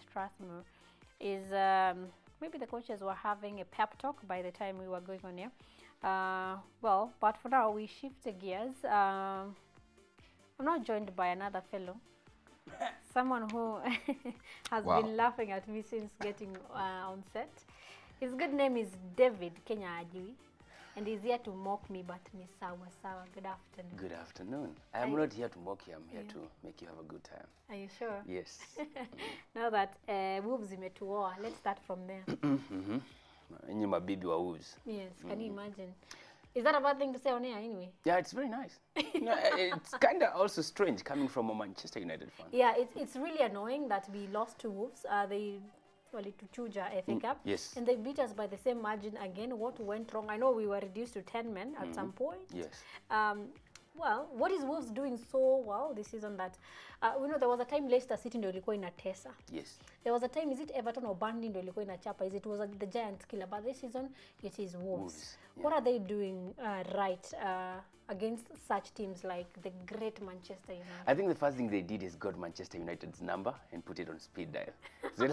Strathmore is maybe the coaches were having a pep talk by the time we were going on here. Well, but for now we shift the gears. I'm not joined by another fellow, someone who has been laughing at me since getting on set. His good name is David Kinyanjui, and he's here to mock me, but Miss Sawa. Good afternoon. Good afternoon. I'm not here to mock you, I'm here to make you have a good time. Are you sure? Yes. Now that Wolves imetuoa, let's start from there. You're my baby wa Wolves. Yes, can you imagine? Is that a bad thing to say on air anyway? Yeah, it's very nice. It's kind of also strange coming from a Manchester United fan. Yeah, it's really annoying that we lost to Wolves. They to Chuja FA Cup. Yes. And they beat us by the same margin again. What went wrong? I know we were reduced to 10 men at some point. Yes. Well, what is Wolves doing so well this season that, we know there was a time Leicester City ndio ilikuwa inatesa. Yes. There was a time, is it Everton or Burnley ndio ilikuwa inachapa? It was the Giants killer, but this season it is Wolves. Yeah. What are they doing right against such teams like the great Manchester United? I think the first thing they did is got Manchester United's number and put it on speed dial. So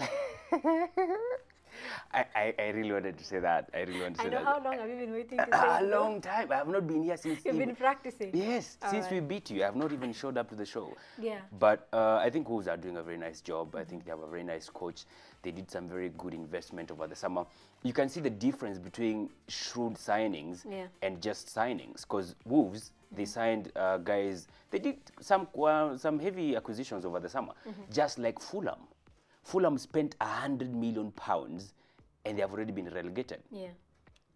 I really wanted to say that. I know. How long have you been waiting to say A long time. I have not been here since... You've been practicing? Yes, since we beat you. I have not even showed up to the show. Yeah. But I think Wolves are doing a very nice job. I think they have a very nice coach. They did some very good investment over the summer. You can see the difference between shrewd signings and just signings. Because Wolves, they signed guys... They did some heavy acquisitions over the summer. Just like Fulham. Fulham spent £100 million and they have already been relegated. Yeah.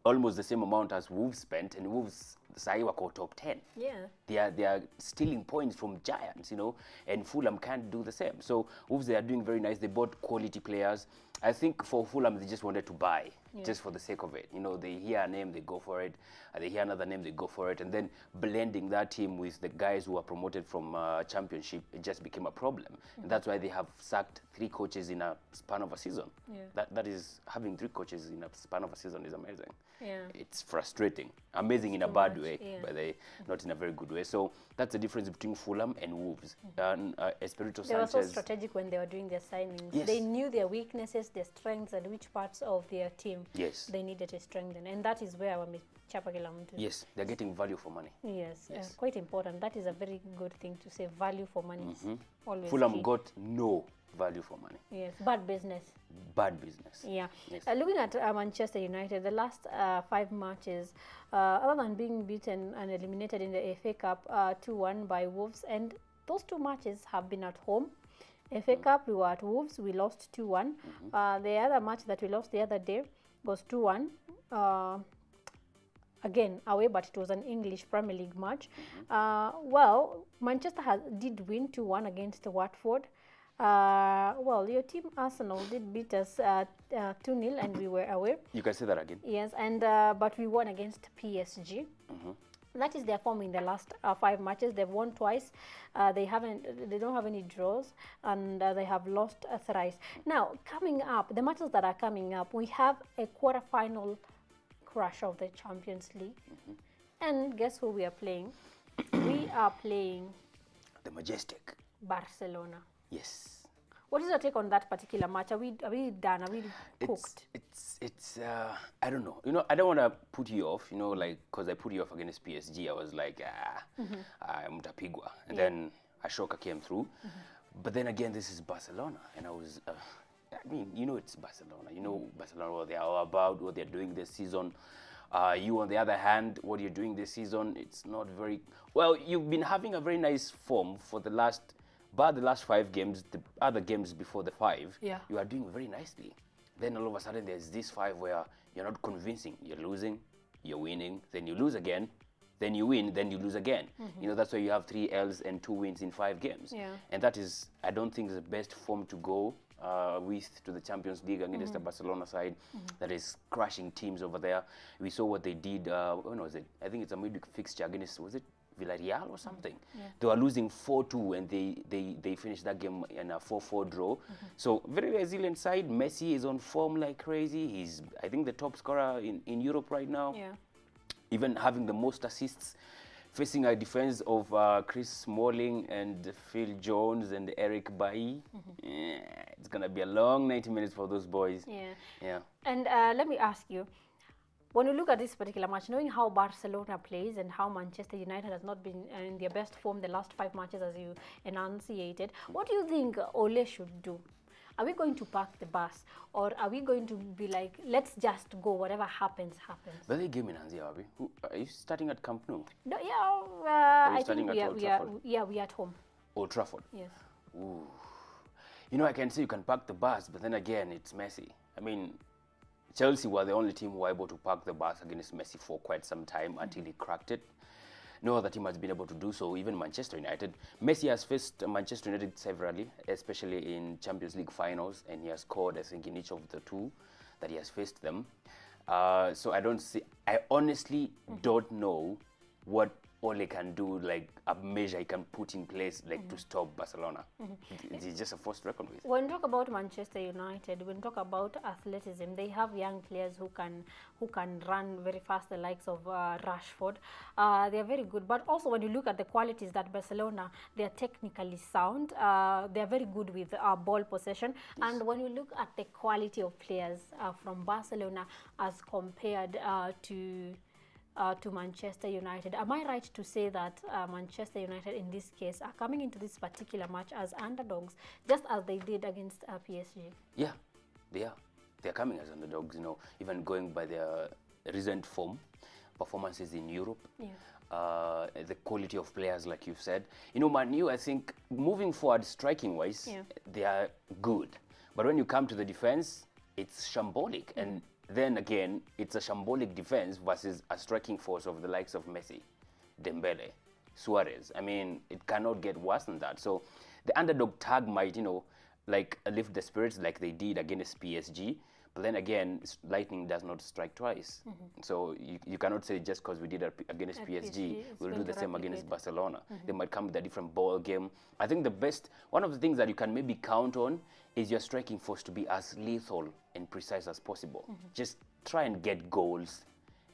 Almost the same amount as Wolves spent, and Wolves Sai were top 10. Yeah. They are stealing points from giants, you know, and Fulham can't do the same. So Wolves, they are doing very nice. They bought quality players. I think for Fulham, they just wanted to buy, just for the sake of it. You know, they hear a name, they go for it. They hear another name, they go for it. And then blending that team with the guys who are promoted from Championship, it just became a problem. And that's why they have sacked 3 coaches in a span of a season. Yeah. That is, having 3 coaches in a span of a season is amazing. Yeah. It's frustrating. Amazing in a bad way, but not in a very good way. So that's the difference between Fulham and Wolves. And Espirito Sanchez... They were so strategic when they were doing their signings. Yes. They knew their weaknesses, their strengths, and which parts of their team they needed to strengthen. And that is where wamechapa kila mtu. Yes, they're getting value for money. Yes, quite important. That is a very good thing to say. Value for money. Always Fulham key. got no value for money. Yes, bad business. Bad business. Yeah. Yes. Looking at Manchester United, the last 5 matches, other than being beaten and eliminated in the FA Cup 2-1 by Wolves, and those 2 matches have been at home. FA Cup, we were at Wolves, we lost 2-1. The other match that we lost the other day was 2-1. Again, away, but it was an English Premier League match. Well, Manchester did win 2-1 against Watford. Well, your team Arsenal did beat us 2-0 and we were away. You can say that again. Yes, and but we won against PSG. That is their form in the last 5 matches. They've won twice. They don't have any draws, and they have lost thrice. Now, coming up, the matches that are coming up, we have a quarter-final crush of the Champions League. And guess who we are playing? We are playing the Majestic Barcelona. Yes. What is your take on that particular match? Are we done? Are we cooked? It's I don't know. You know, I don't want to put you off, you know, like, because I put you off against PSG. I was like, I'm mtapigwa. And then Ashoka came through. But then again, this is Barcelona. And I was, I mean, you know, it's Barcelona. You know Barcelona, what they are all about, what they're doing this season. You, on the other hand, what you're doing this season, it's not very... Well, you've been having a very nice form for the last 5 games, the other games before the 5, you are doing very nicely. Then all of a sudden there's this 5 where you're not convincing. You're losing, you're winning, then you lose again, then you win, then you lose again. You know, that's why you have 3 L's and 2 wins in 5 games. And that is, I don't think, the best form to go with to the Champions League against the Barcelona side that is crushing teams over there. We saw what they did, when was it? I think it's a midweek fixture against, was it Villarreal or something? They were losing 4-2 and they finished that game in a 4-4 draw. So very resilient side. Messi is on form like crazy. He's, I think, the top scorer in Europe right now. Even having the most assists. facing a defense of Chris Smalling and Phil Jones and Eric Bailly. Yeah, it's going to be a long 90 minutes for those boys. Yeah. And let me ask you, when you look at this particular match, knowing how Barcelona plays and how Manchester United has not been in their best form the last 5 matches as you enunciated, what do you think Ole should do? Are we going to park the bus, or are we going to be like, let's just go, whatever happens, happens? But they game in Anzia, are you starting at Camp Nou? No, yeah, I think we are at home. Old Trafford? Yes. Ooh. You know, I can say you can park the bus, but then again, it's Messi. I mean, Chelsea were the only team who were able to park the bus against Messi for quite some time until he cracked it. No other team has been able to do so, even Manchester United. Messi has faced Manchester United severally, especially in Champions League finals, and he has scored, I think, in each of the 2 that he has faced them. So I honestly don't know what Ole can do, like a measure he can put in place, like to stop Barcelona. It's just a force to reckon with. When we talk about Manchester United, when we talk about athleticism, they have young players who can run very fast, the likes of Rashford. They are very good. But also when you look at the qualities that Barcelona, they are technically sound. They are very good with ball possession. Yes. And when you look at the quality of players from Barcelona as compared to Manchester United, am I right to say that Manchester United in this case are coming into this particular match as underdogs, just as they did against PSG? Yeah, they are. They are coming as underdogs, you know, even going by their recent performances in Europe. Yeah. The quality of players, like you said. You know, Man U, I think, moving forward, striking-wise, they are good. But when you come to the defense, it's shambolic. And then again, it's a shambolic defense versus a striking force of the likes of Messi, Dembele, Suarez. I mean, it cannot get worse than that. So the underdog tag might, you know, like lift the spirits like they did against PSG. But then again, lightning does not strike twice. So you cannot say just because we did it against PSG, we'll do the same against Barcelona. They might come with a different ball game. I think one of the things that you can maybe count on is your striking force to be as lethal and precise as possible. Just try and get goals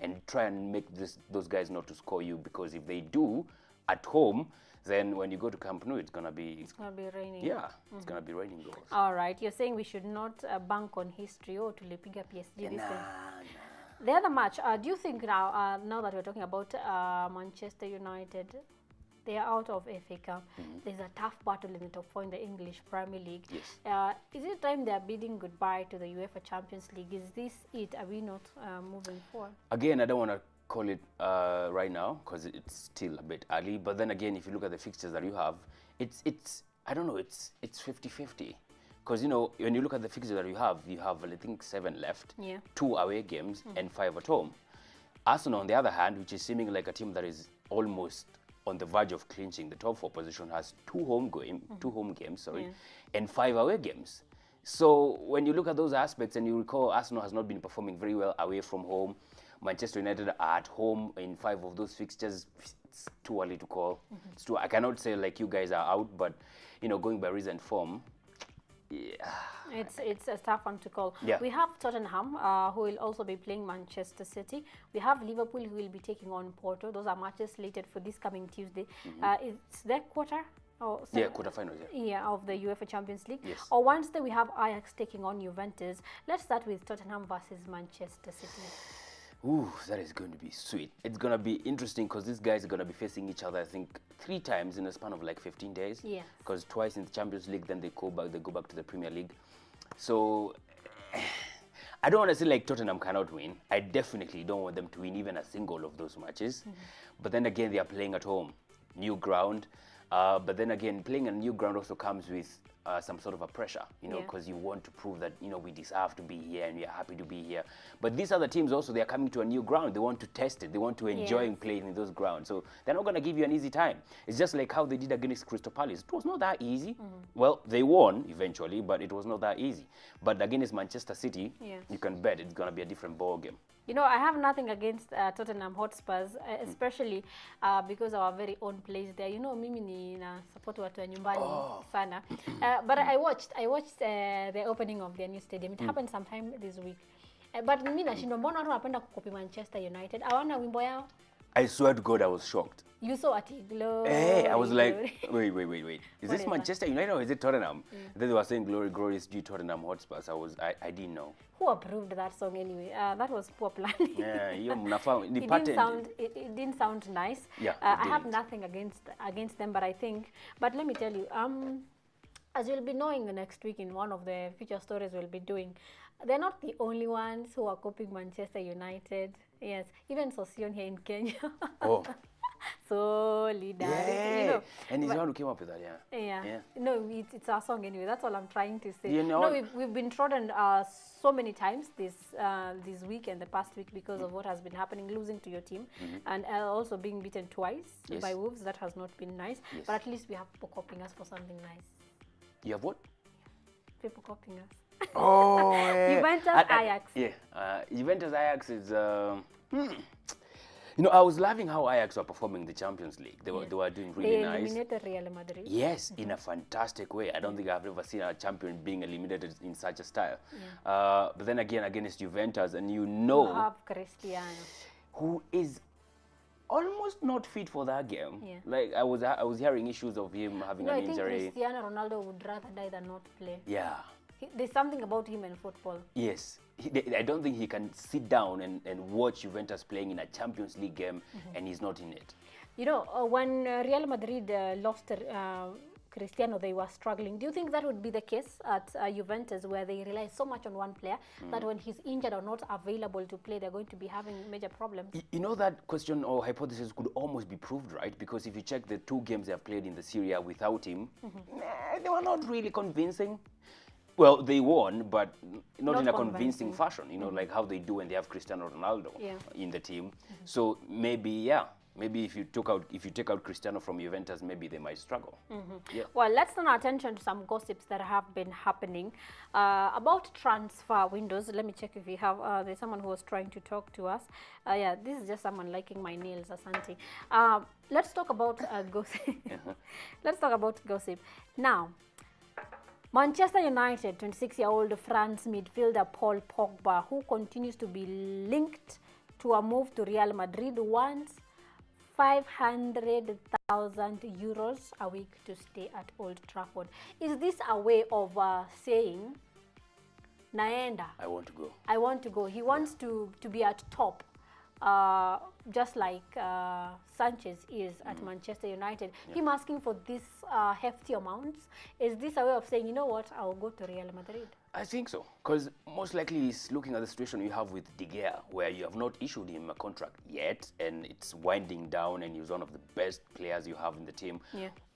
and try and make those guys not to score you, because if they do at home, then when you go to Camp Nou, it's gonna be raining. Yeah, it's gonna be raining goals. All right, you're saying we should not bank on history or to Lepiga PSG this time. The other match, do you think now that we're talking about Manchester United, they are out of FA Cup. There's a tough battle in the top 4 in the English Premier League. Yes. Is it time they are bidding goodbye to the UEFA Champions League? Is this it? Are we not moving forward? Again, I don't want to call it right now because it's still a bit early. But then again, if you look at the fixtures that you have, it's I don't know, it's 50-50. Because, you know, when you look at the fixtures that you have, I think 7 left, 2 away games and 5 at home. Arsenal, on the other hand, which is seeming like a team that is almost on the verge of clinching the top 4 position, has 2 home games, and 5 away games. So when you look at those aspects and you recall Arsenal has not been performing very well away from home, Manchester United are at home in 5 of those fixtures. It's too early to call. I cannot say like you guys are out, but, you know, going by recent form, it's a tough one to call. Yeah. We have Tottenham, who will also be playing Manchester City. We have Liverpool, who will be taking on Porto. Those are matches slated for this coming Tuesday. It's their quarterfinals. Of the UEFA Champions League. Yes. Or Wednesday, we have Ajax taking on Juventus. Let's start with Tottenham versus Manchester City. Ooh, that is going to be sweet. It's going to be interesting because these guys are going to be facing each other, I think, 3 times in a span of like 15 days. Yeah. Because twice in the Champions League, then they go back to the Premier League. So I don't want to say like Tottenham cannot win. I definitely don't want them to win even a single of those matches. But then again, they are playing at home, new ground. But then again, playing a new ground also comes with some sort of a pressure, you know, because you want to prove that, you know, we deserve to be here and we are happy to be here. But these other teams also, they are coming to a new ground. They want to test it. They want to enjoy playing in those grounds. So they're not going to give you an easy time. It's just like how they did against Crystal Palace. It was not that easy. Well, they won eventually, but it was not that easy. But against Manchester City, you can bet it's going to be a different ball game. You know, I have nothing against Tottenham Hotspurs, especially because our very own place there. You know, mimi ni na support watu wa nyumbani sana. But I watched the opening of their new stadium. It happened sometime this week. But mimi nashindwa, mbona watu wanapenda kukopi Manchester United? Hawana wimbo yao. I swear to God, I was shocked. You saw at glory. Hey, I was like, glory. wait. Is What this is Manchester United or is it Tottenham? Then they were saying glory is due Tottenham Hotspurs. I didn't know. Who approved that song anyway? That was poor planning. Yeah, it didn't sound nice. Yeah, I have nothing against them, but but let me tell you, as you'll be knowing next week in one of the feature stories we'll be doing, they're not the only ones who are copying Manchester United. Yes, even Sosion here in Kenya. Oh. Solidarity. Yeah. You know, And he's the one who came up with that, yeah. No, it's our song anyway. That's all I'm trying to say. You know, no, we've been trodden so many times this week and the past week because of what has been happening, losing to your team, and also being beaten twice by Wolves. That has not been nice. Yes. But at least we have people copying us for something nice. You have what? People copying us. Oh, yeah. Juventus Ajax. Juventus Ajax is. You know, I was loving how Ajax were performing in the Champions League. They were doing really nice. They eliminated Real Madrid. Yes, in a fantastic way. I don't think I've ever seen a champion being eliminated in such a style. But then again, against Juventus, and you have Cristiano, who is almost not fit for that game. Yeah. Like I was hearing issues of him having an injury. I think Cristiano Ronaldo would rather die than not play. Yeah. There's something about him in football. Yes. I don't think he can sit down and watch Juventus playing in a Champions League game and he's not in it. You know, when Real Madrid lost Cristiano, they were struggling. Do you think that would be the case at Juventus, where they rely so much on one player that when he's injured or not available to play, they're going to be having major problems? You know, that question or hypothesis could almost be proved right, because if you check the 2 games they have played in the Serie A without him, they were not really convincing. Well, they won, but not in a convincing fashion, you know, like how they do when they have Cristiano Ronaldo in the team. So maybe, maybe if you take out Cristiano from Juventus, maybe they might struggle. Well, let's turn our attention to some gossips that have been happening about transfer windows. Let me check if we have, there's someone who was trying to talk to us. This is just someone liking my nails, Asante. Let's talk about gossip. Let's talk about gossip. Now, Manchester United 26-year-old France midfielder Paul Pogba, who continues to be linked to a move to Real Madrid, wants 500,000 euros a week to stay at Old Trafford. Is this a way of saying, naenda, I want to go. I want to go. He wants to be at top. Just like Sanchez is at Manchester United. Him asking for this hefty amounts, is this a way of saying, you know what, I'll go to Real Madrid? I think so, because most likely he's looking at the situation you have with De Gea, where you have not issued him a contract yet, and it's winding down, and he's one of the best players you have in the team.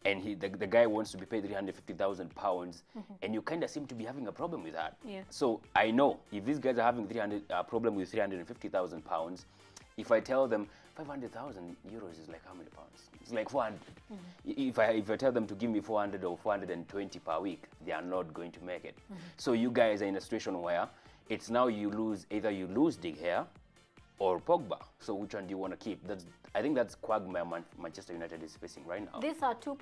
And the guy wants to be paid £350,000, and you kind of seem to be having a problem with that. So I know if these guys are having a problem with £350,000, if I tell them 500,000 euros is like how many pounds? It's like 400. If I tell them to give me 400 or 420 per week, they are not going to make it. So you guys are in a situation where it's now either you lose De Gea or Pogba. So which one do you want to keep? I think that's quagmire Manchester United is facing right now. These are two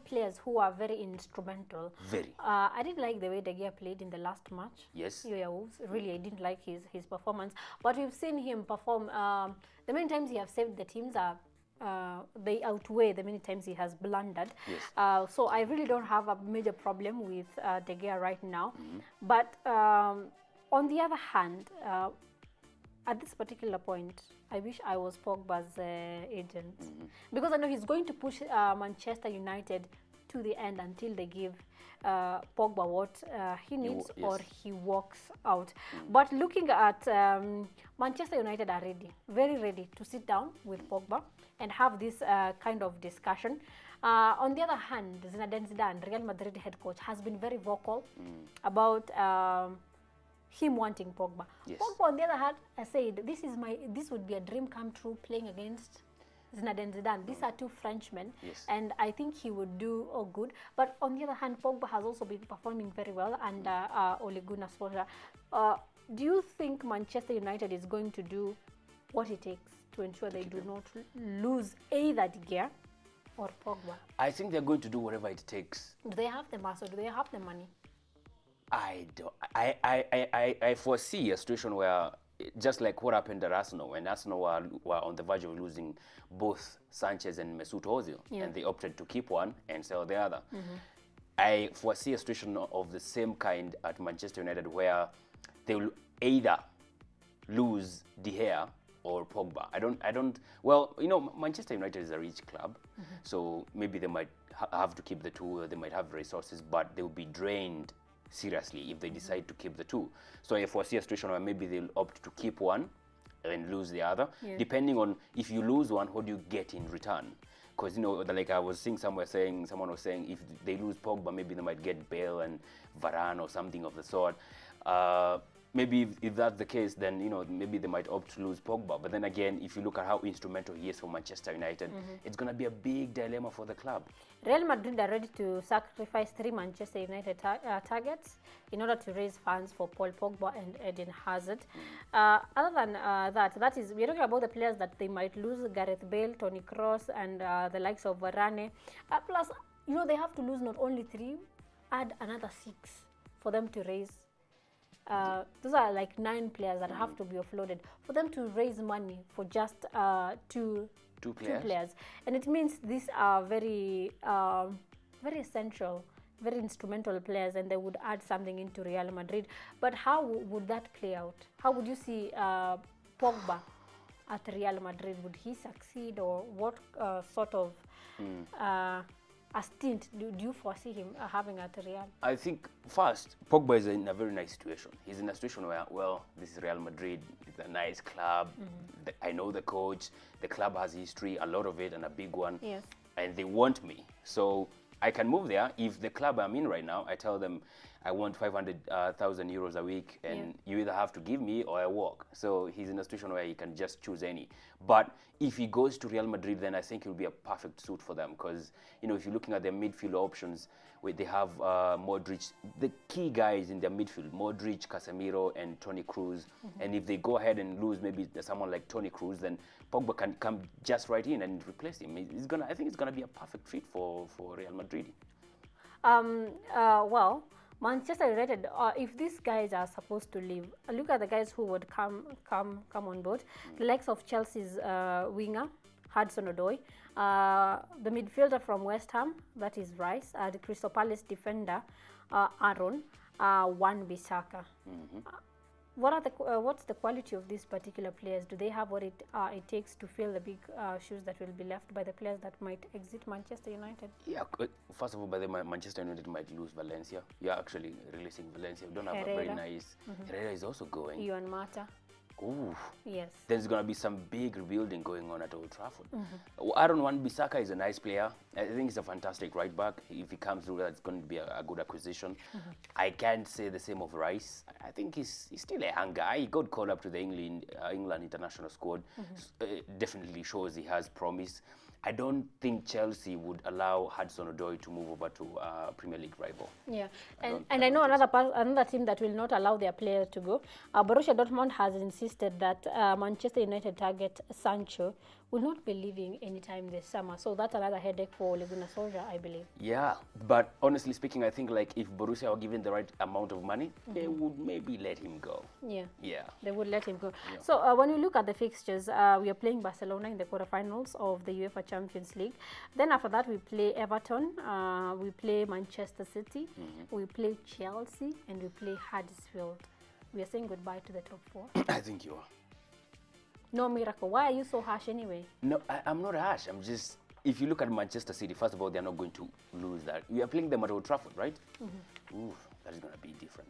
players who are very instrumental. Very. I didn't like the way De Gea played in the last match. Yes. Wolves. Really, I didn't like his performance. But we've seen him perform. The many times he has saved the teams they outweigh the many times he has blundered. Yes. So I really don't have a major problem with De Gea right now. But on the other hand, at this particular point, I wish I was Pogba's agent, because I know he's going to push Manchester United to the end until they give Pogba what he needs or he walks out. But looking at Manchester United are ready, very ready to sit down with Pogba and have this kind of discussion. On the other hand, Zinedine Zidane, Real Madrid head coach, has been very vocal about him wanting Pogba. Pogba, on the other hand, said, this would be a dream come true playing against Zinedine Zidane. These are two Frenchmen, and I think he would do good. But on the other hand, Pogba has also been performing very well under Ole Gunnar Solskjaer. Do you think Manchester United is going to do what it takes to ensure they do not lose either De Gea or Pogba? I think they're going to do whatever it takes. Do they have the muscle? Do they have the money? I don't. I foresee a situation where just like what happened at Arsenal, when Arsenal were on the verge of losing both Sanchez and Mesut Ozil, and they opted to keep one and sell the other. I foresee a situation of the same kind at Manchester United, where they will either lose De Gea or Pogba. I don't. Well, you know, Manchester United is a rich club, so maybe they might have to keep the two. Or they might have resources, but they will be drained seriously if they decide to keep the two. So I foresee a situation where maybe they'll opt to keep one and lose the other, depending on if you lose one, what do you get in return? Because, you know, like I was seeing somewhere saying, someone was saying if they lose Pogba, maybe they might get Bale and Varane or something of the sort. Maybe if that's the case, then, you know, maybe they might opt to lose Pogba. But then again, if you look at how instrumental he is for Manchester United, it's going to be a big dilemma for the club. Real Madrid are ready to sacrifice 3 Manchester United targets in order to raise funds for Paul Pogba and Eden Hazard. Other than that is, we're talking about the players that they might lose: Gareth Bale, Toni Kroos, and the likes of Varane. Plus, you know, they have to lose not only 3, add another 6 for them to raise. Those are like 9 players that have to be offloaded for them to raise money for just two players. And it means these are very essential, very instrumental players, and they would add something into Real Madrid. But how would that play out? How would you see Pogba at Real Madrid? Would he succeed, or what sort of a stint do you foresee him having at Real? I think first, Pogba is in a very nice situation. He's in a situation where, well, this is Real Madrid. It's a nice club. I know the coach. The club has history, a lot of it, and a big one. Yes. And they want me. So I can move there. If the club I'm in right now, I tell them I want 500,000 euros a week, and you either have to give me or I walk. So he's in a situation where he can just choose any. But if he goes to Real Madrid, then I think it will be a perfect suit for them, because, you know, if you're looking at their midfield options, where they have Modric, the key guys in their midfield, Modric, Casemiro, and Toni Kroos. And if they go ahead and lose maybe someone like Toni Kroos, then Pogba can come just right in and replace him. I think it's gonna be a perfect fit for Real Madrid. Well, Manchester United, if these guys are supposed to leave, look at the guys who would come on board. The likes of Chelsea's winger, Hudson-Odoi, the midfielder from West Ham, that is Rice, the Crystal Palace defender, Aaron, Wan-Bissaka. What's the quality of these particular players? Do they have what it takes to fill the big shoes that will be left by the players that might exit Manchester United? Yeah, first of all, by the way, Manchester United might lose Valencia. You're actually releasing Valencia. We don't have Herrera. a very nice... Herrera is also going. Juan Mata. Ooh. Yes. There's going to be some big rebuilding going on at Old Trafford. Aaron Wan-Bissaka is a nice player. I think he's a fantastic right back. If he comes through, that's going to be a good acquisition. I can't say the same of Rice. I think he's still a young guy. He got called up to the England international squad. Definitely shows he has promise. I don't think Chelsea would allow Hudson-Odoi to move over to a Premier League rival. Yeah, and I know another team that will not allow their players to go. Borussia Dortmund has insisted that Manchester United target Sancho will not be leaving anytime this summer. So that's another headache for Ole Gunnar Solskjaer, I believe. Yeah, but honestly speaking, I think like if Borussia were given the right amount of money, they would maybe let him go. Yeah. Yeah. They would let him go. Yeah. So when you look at the fixtures, we are playing Barcelona in the quarterfinals of the UEFA Champions League. Then after that, we play Everton, we play Manchester City, we play Chelsea, and we play Huddersfield. We are saying goodbye to the top 4. I think you are. No miracle. Why are you so harsh anyway? No, I'm not harsh. I'm just, if you look at Manchester City, first of all, they're not going to lose that. We are playing them at Old Trafford, right? Ooh, that is going to be different.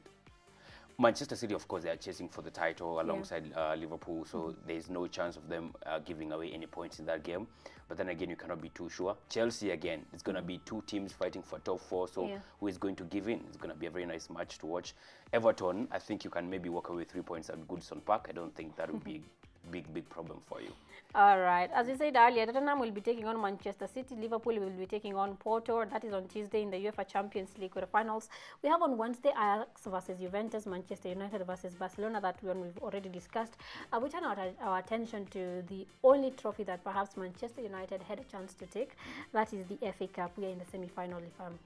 Manchester City, of course, they are chasing for the title alongside Liverpool, so there's no chance of them giving away any points in that game. But then again, you cannot be too sure. Chelsea, again, it's going to be 2 teams fighting for top 4, so who is going to give in? It's going to be a very nice match to watch. Everton, I think you can maybe walk away 3 points at Goodson Park. I don't think that would be big problem for you. All right. As we said earlier, Tottenham will be taking on Manchester City. Liverpool will be taking on Porto. That is on Tuesday in the UEFA Champions League quarterfinals. We have on Wednesday Ajax versus Juventus, Manchester United versus Barcelona. That one we've already discussed. We turn our attention to the only trophy that perhaps Manchester United had a chance to take. That is the FA Cup. We are in the semi-final,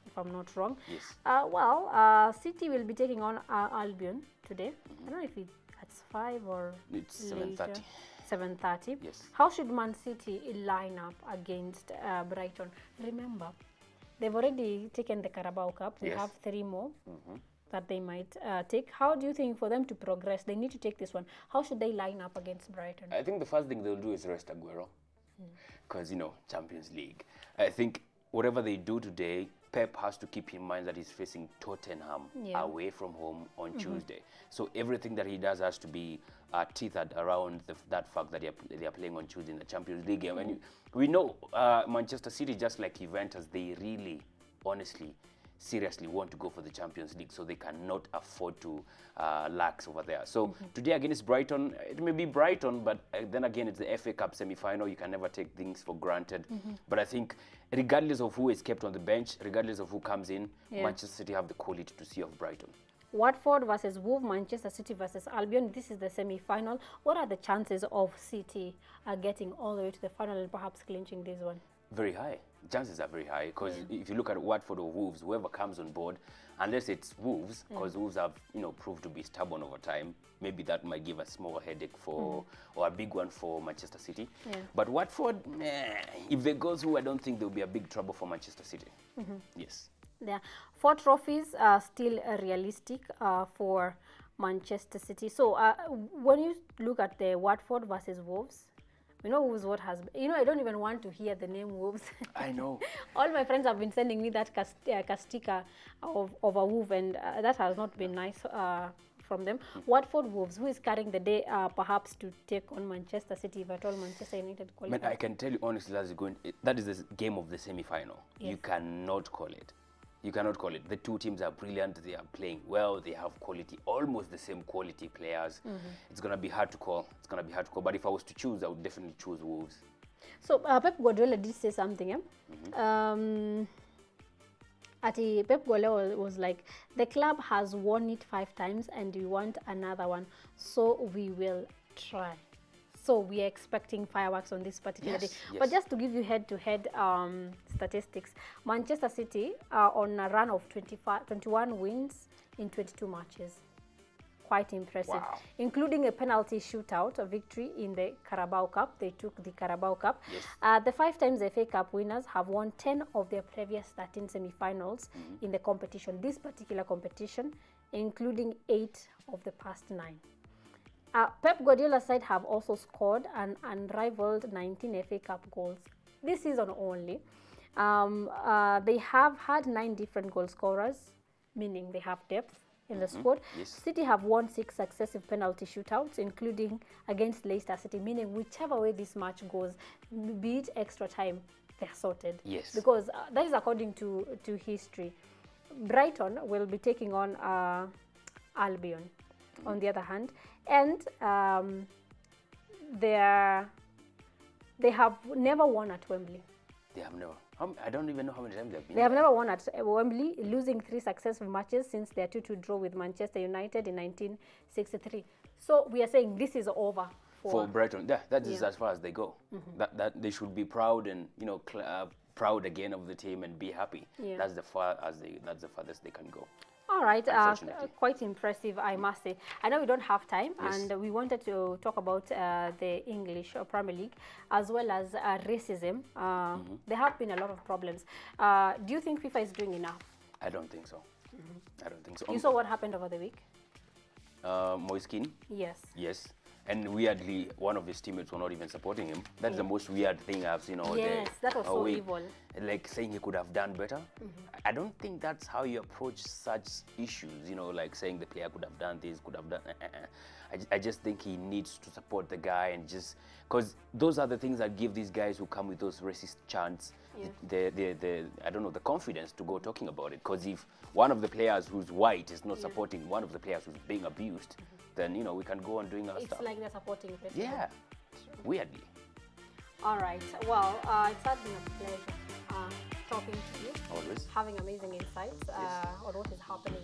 if I'm not wrong. Yes. Well, City will be taking on Albion today. I don't know if that's 5 or It's later. 7:30. 7:30. Yes. How should Man City line up against Brighton? Remember, they've already taken the Carabao Cup. They Yes. have 3 more that they might take. How do you think for them to progress, they need to take this one? How should they line up against Brighton? I think the first thing they'll do is rest Aguero, because Champions League. I think whatever they do today, Pep has to keep in mind that he's facing Tottenham away from home on Tuesday. So everything that he does has to be tethered around that fact that they are playing on Tuesday in the Champions League game. And we know Manchester City, just like Juventus, they really, honestly, seriously want to go for the Champions League, so they cannot afford to lax over there. So today against Brighton, it may be Brighton, but then again, it's the FA Cup semi-final. You can never take things for granted. But I think regardless of who is kept on the bench, regardless of who comes in, Manchester City have the quality to see off Brighton. Watford versus Wolves, Manchester City versus Albion. This is the semi-final. What are the chances of City getting all the way to the final and perhaps clinching this one? Very high. Chances are very high, because if you look at Watford or Wolves, whoever comes on board, unless it's Wolves, because Wolves have proved to be stubborn over time, maybe that might give a small headache for or a big one for Manchester City. But Watford, if they go through, I don't think there'll be a big trouble for Manchester City. Yes. Yeah, 4 trophies are still realistic for Manchester City. So when you look at the Watford versus Wolves, Wolves what has I don't even want to hear the name Wolves. I know. All my friends have been sending me that castica of a wolf, and that has not been nice from them. Watford Wolves, who is carrying the day perhaps to take on Manchester City, if at all Manchester United qualify? Man, I can tell you honestly, that is the game of the semi-final. Yes. You cannot call it. You cannot call it. The two teams are brilliant. They are playing well. They have quality, almost the same quality players. It's going to be hard to call. It's going to be hard to call. But if I was to choose, I would definitely choose Wolves. So Pep Guardiola did say something. Pep Guardiola was like, the club has won it 5 times and we want another one. So we will try. So we are expecting fireworks on this particular day. But just to give you head-to-head statistics, Manchester City are on a run of 21 wins in 22 matches. Quite impressive. Wow. Including a penalty shootout, a victory in the Carabao Cup. They took the Carabao Cup. The 5 times FA Cup winners have won 10 of their previous 13 semi-finals in the competition. This particular competition, including 8 of the past 9. Pep Guardiola's side have also scored an unrivaled 19 FA Cup goals this season only. They have had 9 different goal scorers, meaning they have depth in the squad. City have won 6 successive penalty shootouts, including against Leicester City, meaning whichever way this match goes, be it extra time, they're sorted. Because that is according to history. Brighton will be taking on Albion, on the other hand, and they have never won at Wembley. They have never. I don't even know how many times they've been. They have never won at Wembley, losing 3 successful matches since their 2-2 draw with Manchester United in 1963. So we are saying this is over for Brighton. That is as far as they go. That they should be proud and proud again of the team and be happy. That's the farthest they can go. All right, quite impressive, I must say. I know we don't have time, and we wanted to talk about the English Premier League as well as racism. There have been a lot of problems. Do you think FIFA is doing enough? I don't think so. I don't think so. You saw what happened over the week? Moiskin? Yes. Yes. And weirdly, one of his teammates were not even supporting him. That's the most weird thing I've seen all day. Yes, that was so evil. Like saying he could have done better. I don't think that's how you approach such issues, like saying the player could have done this, could have done... I just think he needs to support the guy and just... Because those are the things that give these guys who come with those racist chants I don't know, the confidence to go talking about it. Because if one of the players who's white is not supporting one of the players who's being abused, then, we can go on doing our stuff. It's like they're supporting the Yeah, weirdly. All right. Well, it's been a pleasure talking to you. Always. Having amazing insights on what is happening.